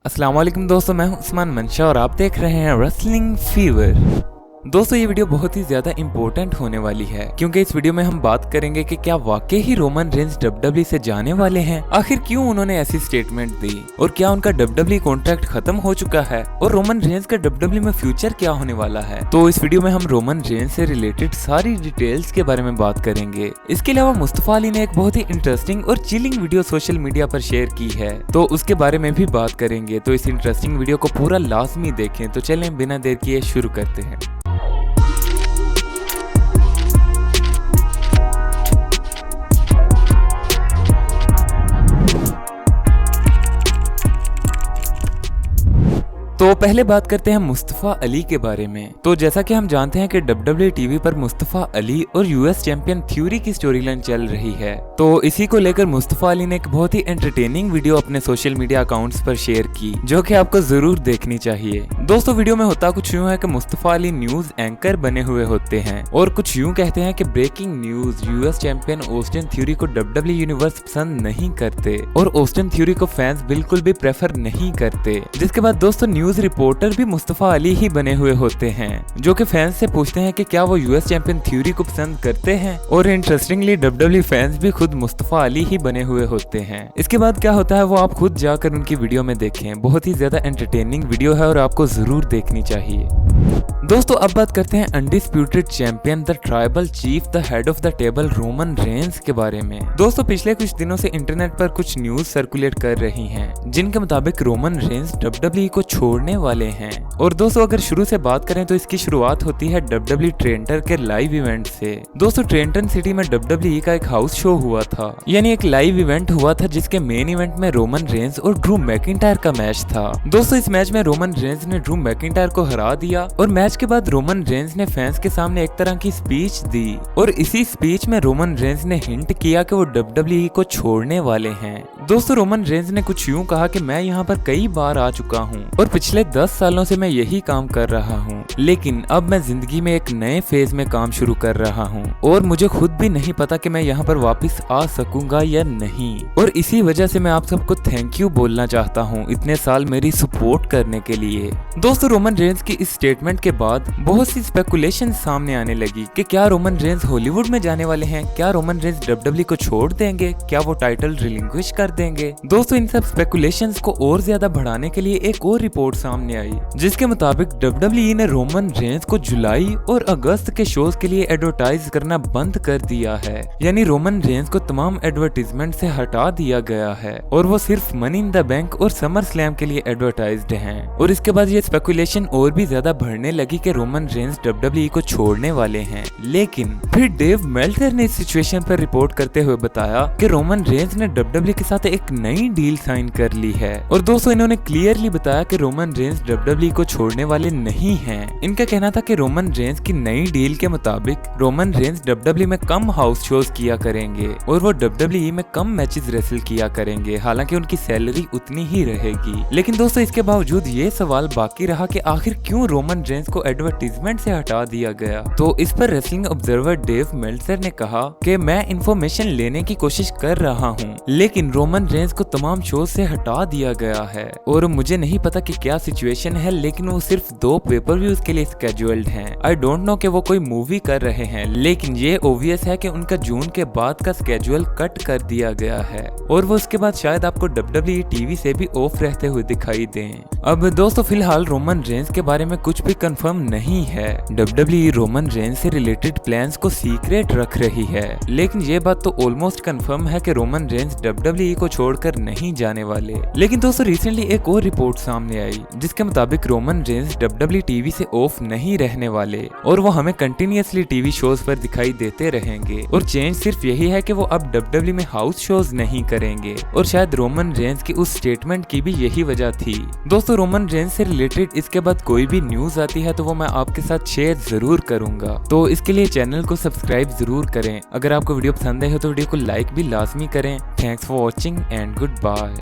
अस्सलाम वालेकुम दोस्तों, मैं हूं उस्मान मंशा और आप देख रहे हैं रेसलिंग फीवर। दोस्तों ये वीडियो बहुत ही ज्यादा इंपॉर्टेंट होने वाली है क्योंकि इस वीडियो में हम बात करेंगे कि क्या वाकई ही रोमन रेंज डब्ल्यूडब्ल्यूई से जाने वाले हैं, आखिर क्यों उन्होंने ऐसी स्टेटमेंट दी और क्या उनका डब्ल्यूडब्ल्यूई कॉन्ट्रैक्ट खत्म हो चुका है और रोमन रेंज का डब्ल्यूडब्ल्यूई में फ्यूचर क्या होने वाला है। तो इस वीडियो में हम रोमन रेंज से रिलेटेड सारी डिटेल्स के बारे में बात करेंगे। इसके अलावा मुस्तफा अली ने एक बहुत ही इंटरेस्टिंग और चिलिंग वीडियो सोशल मीडिया पर शेयर की है, तो उसके बारे में भी बात करेंगे। तो इस इंटरेस्टिंग वीडियो को पूरा लाजमी देखें। तो चलें बिना देर किए शुरू करते हैं। तो पहले बात करते हैं मुस्तफा अली के बारे में। तो जैसा कि हम जानते हैं कि डब्ल्यूडब्ल्यूई टीवी पर मुस्तफा अली और यूएस चैंपियन थ्यूरी की स्टोरी लाइन चल रही है, तो इसी को लेकर मुस्तफा अली ने एक बहुत ही एंटरटेनिंग वीडियो अपने सोशल मीडिया अकाउंट्स पर शेयर की, जो कि आपको जरूर देखनी चाहिए। दोस्तों वीडियो में होता कुछ यूँ है कि मुस्तफा अली न्यूज एंकर बने हुए होते हैं और कुछ यूँ कहते हैं कि breaking news, US champion Austin Theory को डब्ल्यूडब्ल्यूई यूनिवर्स पसंद नहीं करते और ऑस्टिन थ्यूरी को फैंस बिल्कुल भी प्रेफर नहीं करते। जिसके बाद दोस्तों न्यूज रिपोर्टर भी मुस्तफा अली ही बने हुए होते हैं, जो कि फैंस से पूछते हैं कि क्या वो यूएस चैंपियन थ्यूरी को पसंद करते हैं, और इंटरेस्टिंगली डब्ल्यूडब्ल्यूई फैंस भी खुद मुस्तफा अली ही बने हुए होते हैं। इसके बाद क्या होता है वो आप खुद जाकर उनकी वीडियो में देखें, बहुत ही ज्यादा एंटरटेनिंग वीडियो है और आपको जरूर देखनी चाहिए। दोस्तों अब बात करते हैं undisputed champion, the tribal chief, the head of the table Roman Reigns के बारे में। दोस्तों पिछले कुछ दिनों से इंटरनेट पर कुछ न्यूज सर्कुलेट कर रही हैं, जिनके मुताबिक रोमन रेंज डब्ल्यूडब्ल्यूई को छोड़ने वाले हैं। और दोस्तों अगर शुरू से बात करें तो इसकी शुरुआत होती है डब्ल्यूडब्ल्यूई ट्रेंटर के लाइव इवेंट से। दोस्तों ट्रेंटन सिटी में डब्ल्यूडब्ल्यूई का एक हाउस शो हुआ था, यानी एक लाइव इवेंट हुआ था, जिसके मेन इवेंट में रोमन रेंज और ड्रू मैकिंटायर का मैच था। दोस्तों इस मैच में रोमन रेंज ने ड्रू मैकिंटायर को हरा दिया और मैच के बाद रोमन रेंज ने फैंस के सामने एक तरह की स्पीच दी और इसी स्पीच में रोमन रेंज ने हिंट किया कि वो डब्ल्यूडब्ल्यूई को छोड़ने वाले हैं। दोस्तों रोमन रेंज ने कुछ यूं कहा कि मैं यहाँ पर कई बार आ चुका हूँ और पिछले 10 सालों से मैं यही काम कर रहा हूँ, लेकिन अब मैं जिंदगी में एक नए फेज में काम शुरू कर रहा हूँ और मुझे खुद भी नहीं पता कि मैं यहाँ पर वापस आ सकूंगा या नहीं, और इसी वजह से मैं आप सबको थैंक यू बोलना चाहता हूँ इतने साल मेरी सपोर्ट करने के लिए। दोस्तों रोमन रेंज की इस स्टेटमेंट के बाद बहुत सी स्पेकुलेशन सामने आने लगी कि क्या रोमन रेंज हॉलीवुड में जाने वाले हैं, क्या रोमन रेंज डब्ल्यूडब्ल्यूई को छोड़ देंगे, क्या वो टाइटल रिलिंक्विश कर देंगे। दोस्तों इन सब स्पेकुलेशंस को और ज्यादा बढ़ाने के लिए एक और रिपोर्ट सामने आई, जिसके मुताबिक डब्ल्यूडब्ल्यूई ने रोमन रेंज को जुलाई और अगस्त के शोज के लिए एडवर्टाइज करना बंद कर दिया है, यानी रोमन रेंज को तमाम एडवर्टीजमेंट से हटा दिया गया है और वो सिर्फ मनी इन द बैंक और समर स्लैम के लिए एडवर्टाइज्ड हैं। और इसके बाद ये स्पेकुलेशन और भी ज्यादा बढ़ने लगी कि रोमन रेंज डब्ल्यूडब्ल्यूई को छोड़ने वाले हैं। लेकिन फिर डेव मेल्टजर ने इस सिचुएशन पर रिपोर्ट करते हुए बताया कि रोमन रेंज ने डब्ल्यूडब्ल्यूई के साथ एक नई डील साइन कर ली है। और दोस्तों इन्होंने क्लियरली बताया कि रोमन रेंज डब्ल्यूडब्ल्यूई को छोड़ने वाले नहीं हैं। इनका कहना था कि रोमन रेंज की नई डील के मुताबिक रोमन रेंज डब्ल्यूडब्ल्यूई में कम हाउस शोज किया करेंगे और वो डब्ल्यूडब्ल्यूई में कम मैचेस रेसल किया करेंगे, हालांकि उनकी सैलरी उतनी ही रहेगी। लेकिन दोस्तों इसके बावजूद ये सवाल बाकी रहा कि आखिर क्यों रोमन रेंज को एडवर्टीजमेंट से हटा दिया गया। तो इस पर रेसलिंग ऑब्जर्वर डेव मेल्टजर ने कहा कि मैं इंफॉर्मेशन लेने की कोशिश कर रहा हूँ, लेकिन रोमन रेंज को तमाम शो से हटा दिया गया है और मुझे नहीं पता कि क्या सिचुएशन है, लेकिन वो सिर्फ 2 पेपर व्यूज के लिए स्केड्यूल्ड हैं। आई डोंट नो कि वो कोई मूवी कर रहे हैं, लेकिन ये ओवियस है कि उनका जून के बाद का स्केड्यूल कट कर दिया गया है और वो उसके बाद शायद आपको डब्ल्यूडब्ल्यूई टीवी से भी ऑफ रहते हुए दिखाई दें। अब दोस्तों फिलहाल रोमन रेंज के बारे में कुछ भी कंफर्म नहीं है। डब्ल्यूडब्ल्यूई रोमन रेंज से रिलेटेड प्लान्स को सीक्रेट रख रही है, लेकिन ये बात तो ऑलमोस्ट कंफर्म है कि रोमन रेंज डब्ल्यूडब्ल्यूई को छोड़कर नहीं जाने वाले। लेकिन दोस्तों रिसेंटली एक और रिपोर्ट सामने आई, जिसके मुताबिक रोमन रेंज डब्ल्यूडब्ल्यूई टीवी से ऑफ नहीं रहने वाले और वो हमें कंटिन्यूअसली टीवी शोज पर दिखाई देते रहेंगे, और चेंज सिर्फ यही है कि वो अब डब्ल्यूडब्ल्यूई में हाउस शोज नहीं करेंगे, और शायद रोमन रेंज की उस स्टेटमेंट की भी यही वजह थी। दोस्तों रोमन रेंज से रिलेटेड इसके बाद कोई भी न्यूज आती है तो वो मैं आपके साथ शेयर जरूर करूंगा, तो इसके लिए चैनल को सब्सक्राइब जरूर करें। अगर आपको वीडियो पसंद है तो वीडियो को लाइक भी लाजमी करें। Thanks for watching and good bye.